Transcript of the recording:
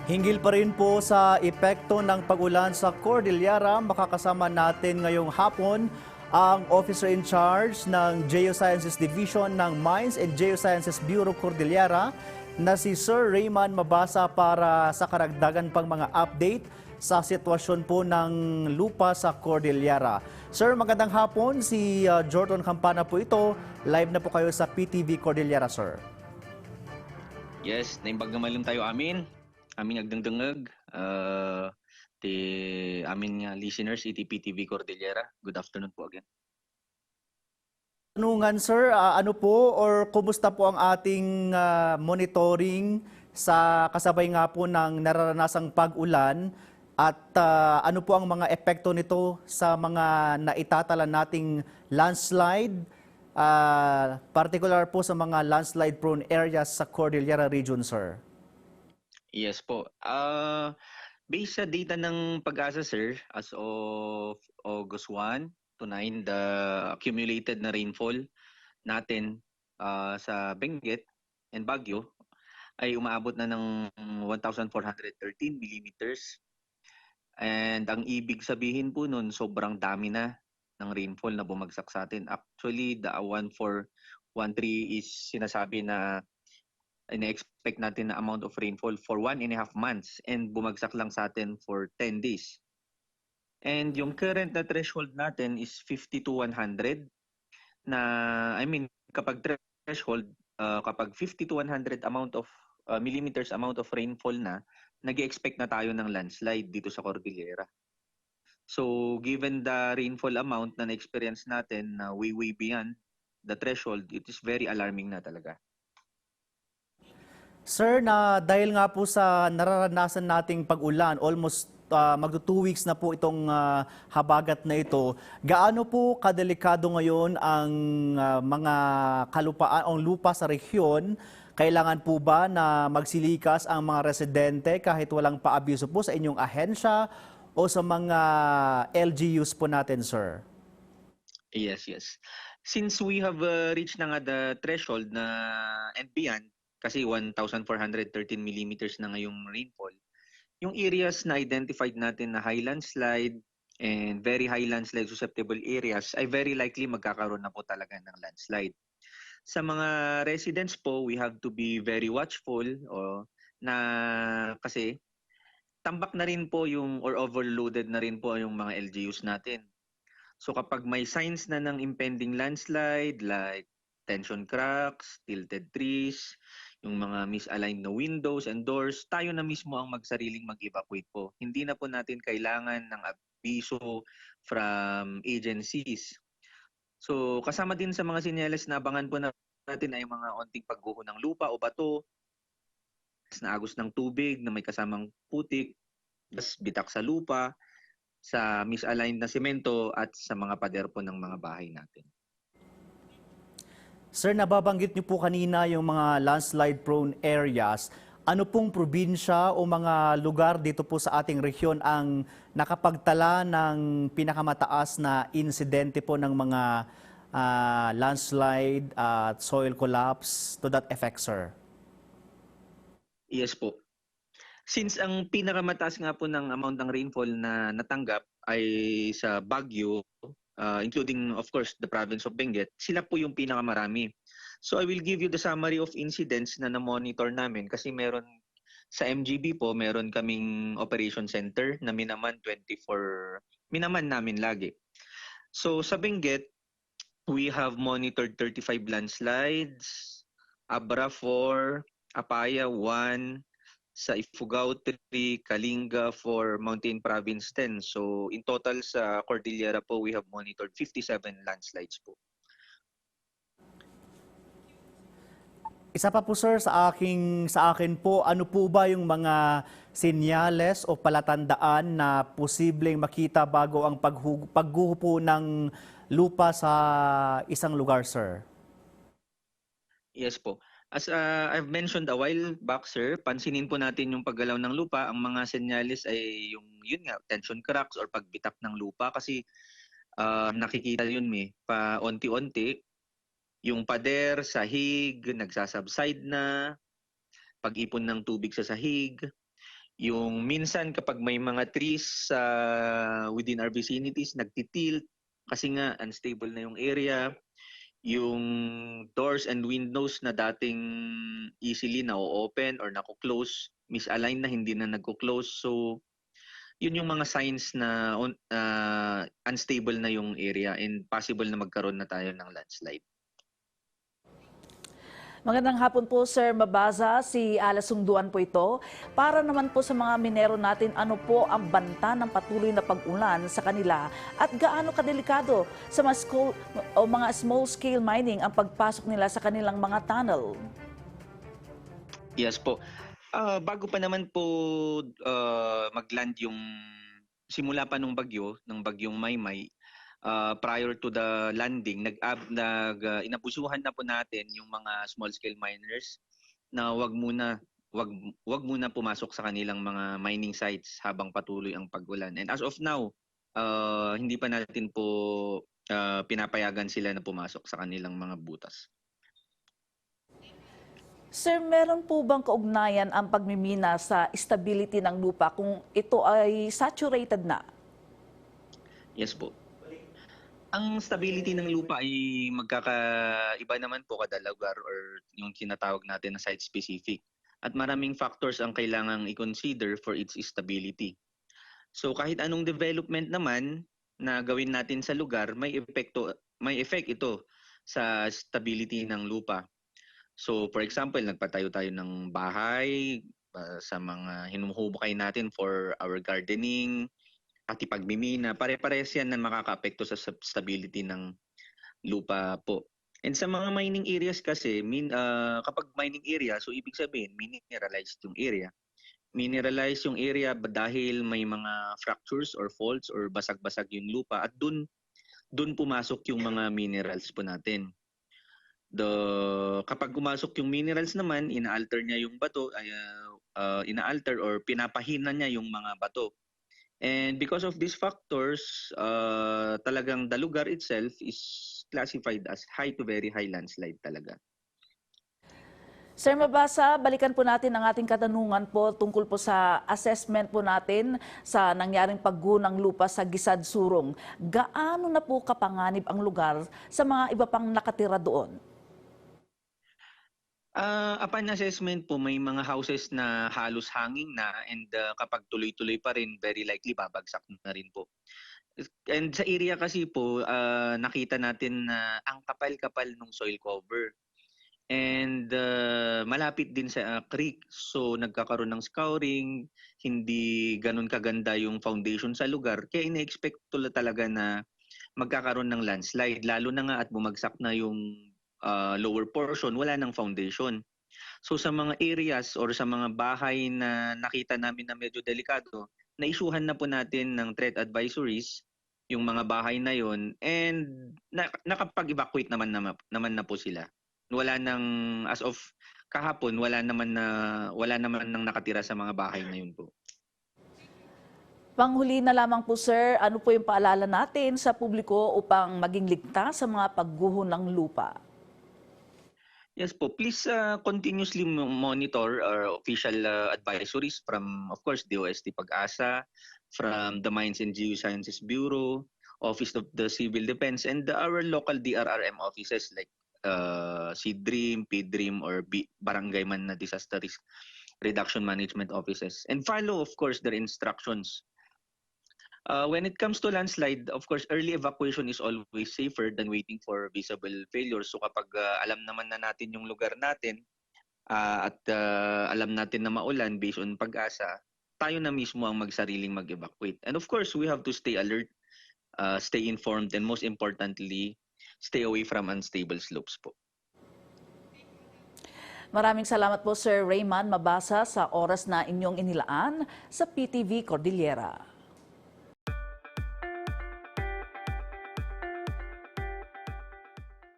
Hinggil pa rin po sa epekto ng pag-ulan sa Cordillera, makakasama natin ngayong hapon ang Officer in Charge ng Geosciences Division ng Mines and Geosciences Bureau Cordillera na si Sir Raymond Mabasa para sa karagdagan pang mga update sa sitwasyon po ng lupa sa Cordillera. Sir, magandang hapon. Si Jordan Campana po ito. Live na po kayo sa PTV Cordillera, sir. Yes, naimbag naman lang tayo amin nagdangdangag, ti amin nga listeners, ITPTV Cordillera. Good afternoon po again. Tanungan sir, ano po or kumusta po ang ating monitoring sa kasabay nga po ng nararanasang pag-ulan at ano po ang mga epekto nito sa mga naitatala nating landslide, particular po sa mga landslide prone areas sa Cordillera region, sir? Yes po. Based sa data ng Pag-asa, sir, as of August 1 to 9, the accumulated na rainfall natin sa Benguet and Baguio ay umaabot na ng 1,413 millimeters. And ang ibig sabihin po nun, sobrang dami na ng rainfall na bumagsak sa atin. Actually, the 1413 is sinasabi na ina-expect natin na amount of rainfall for 1.5 months and bumagsak lang sa atin for 10 days. And yung current na threshold natin is 50 to 100 na, kapag threshold, kapag 50 to 100 amount of millimeters amount of rainfall na, nag-expect na tayo ng landslide dito sa Cordillera. So, given the rainfall amount na na-experience natin na way beyond the threshold, it is very alarming na talaga. Sir, na dahil nga po sa nararanasan nating pag-ulan, almost magto 2 weeks na po itong habagat na ito, gaano po kadelikado ngayon ang mga kalupaan o lupa sa rehiyon? Kailangan po ba na magsilikas ang mga residente kahit walang paabiso po sa inyong ahensya o sa mga LGUs po natin, sir? Yes. Since we have reached na nga the threshold na and beyond, kasi 1,413 millimeters na ngayong rainfall, yung areas na identified natin na high landslide and very high landslide susceptible areas ay very likely magkakaroon na po talaga ng landslide. Sa mga residents po, we have to be very watchful na kasi tambak na rin po yung or overloaded na rin po yung mga LGUs natin. So kapag may signs na ng impending landslide like tension cracks, tilted trees, yung mga misaligned na windows and doors, tayo na mismo ang magsariling mag-evacuate po. Hindi na po natin kailangan ng abiso from agencies. So kasama din sa mga senyales na abangan po natin ay mga onting pagguho ng lupa o bato, na agos ng tubig na may kasamang putik, bitak sa lupa, sa misaligned na semento at sa mga pader po ng mga bahay natin. Sir, nababanggit niyo po kanina yung mga landslide-prone areas. Ano pong probinsya o mga lugar dito po sa ating rehiyon ang nakapagtala ng pinakamataas na insidente po ng mga landslide at soil collapse to that effect, sir? Yes po. Since ang pinakamataas nga po ng amount ng rainfall na natanggap ay sa Baguio, including of course the province of Benguet, sila po yung pinakamarami. So I will give you the summary of incidents na na-monitor namin kasi meron sa MGB po, meron kaming operation center na minaman namin lagi. So sa Benguet, we have monitored 35 landslides, Abra 4, Apaya 1, sa Ifugao 3, Kalinga for Mountain Province 10. So in total sa Cordillera po, we have monitored 57 landslides po. Isa pa po sir, sa akin po, ano po ba yung mga senyales o palatandaan na posibleng makita bago ang pagguho po ng lupa sa isang lugar, sir? Yes po. As I've mentioned a while back, sir, pansinin po natin yung paggalaw ng lupa. Ang mga senyales ay yun nga, tension cracks or pagbitak ng lupa kasi nakikita yun pa onti-onti. Yung pader, sahig, nagsasubside na, pag-ipon ng tubig sa sahig, Yung minsan kapag may mga trees within our vicinities, nagtitilt kasi nga unstable na yung area. Yung doors and windows na dating easily na-open or nako-close, misaligned na, hindi na nagko-close. So, yun yung mga signs na unstable na yung area and possible na magkaroon na tayo ng landslide. Magandang hapon po, Sir Mabaza. Si Ala Sungduan po ito. Para naman po sa mga minero natin, ano po ang banta ng patuloy na pag-ulan sa kanila at gaano kadelikado sa mga small-scale mining ang pagpasok nila sa kanilang mga tunnel? Yes po. Bago pa naman po mag-land yung simula pa ng bagyong Maymay, prior to the landing, inabusuhan na po natin yung mga small scale miners na wag muna pumasok sa kanilang mga mining sites habang patuloy ang pag-ulan. And as of now, hindi pa natin po pinapayagan sila na pumasok sa kanilang mga butas. Sir, meron po bang kaugnayan ang pagmimina sa stability ng lupa kung ito ay saturated na? Yes po. Ang stability ng lupa ay magkakaiba naman po kada lugar or yung tinatawag natin na site specific. At maraming factors ang kailangang i-consider for its stability. So kahit anong development naman na gawin natin sa lugar, may effect ito sa stability ng lupa. So for example, nagpatayo tayo ng bahay sa mga hinuhubukay natin for our gardening, pati pagmimina, pare-parehas yan na makakaapekto sa stability ng lupa po. And sa mga mining areas kasi, kapag mining area, so ibig sabihin, mineralized yung area. Mineralized yung area dahil may mga fractures or faults or basag-basag yung lupa at dun pumasok yung mga minerals po natin. Kapag pumasok yung minerals naman, ina-alter niya yung bato, ina-alter or pinapahina niya yung mga bato. And because of these factors, talagang the lugar itself is classified as high to very high landslide talaga. Sir Mabasa, balikan po natin ang ating katanungan po tungkol po sa assessment po natin sa nangyaring pagguho ng lupa sa Gisad Surong. Gaano na po kapanganib ang lugar sa mga iba pang nakatira doon? Upon assessment po, may mga houses na halos hanging na and kapag tuloy-tuloy pa rin, very likely babagsak na rin po. And sa area kasi po, nakita natin na ang kapal-kapal ng soil cover. And malapit din sa creek, so nagkakaroon ng scouring, hindi ganun kaganda yung foundation sa lugar. Kaya ina-expect talaga na magkakaroon ng landslide, lalo na nga at bumagsak na yung lower portion, wala ng foundation. So sa mga areas or sa mga bahay na nakita namin na medyo delikado, na-issuehan na po natin ng threat advisories yung mga bahay na yon and nakapag-evacuate naman na po sila. Wala nang, as of kahapon, wala naman nang nakatira sa mga bahay na yun po. Panghuli na lamang po, sir, ano po yung paalala natin sa publiko upang maging ligtas sa mga pagguho ng lupa? Yes po, please continuously monitor our official advisories from, of course, DOST Pag-asa, from the Mines and Geosciences Bureau, Office of the Civil Defense, and our local DRRM offices like CDREAM, PDREAM, or Barangay Man na Disaster Risk Reduction Management offices. And follow, of course, their instructions. When it comes to landslide, of course, early evacuation is always safer than waiting for visible failure. So kapag alam naman na natin yung lugar natin at alam natin na maulan based on pag-asa, tayo na mismo ang magsariling mag-evacuate. And of course, we have to stay alert, stay informed, and most importantly, stay away from unstable slopes po. Maraming salamat po, Sir Raymond Mabasa, sa oras na inyong inilaan sa PTV Cordillera.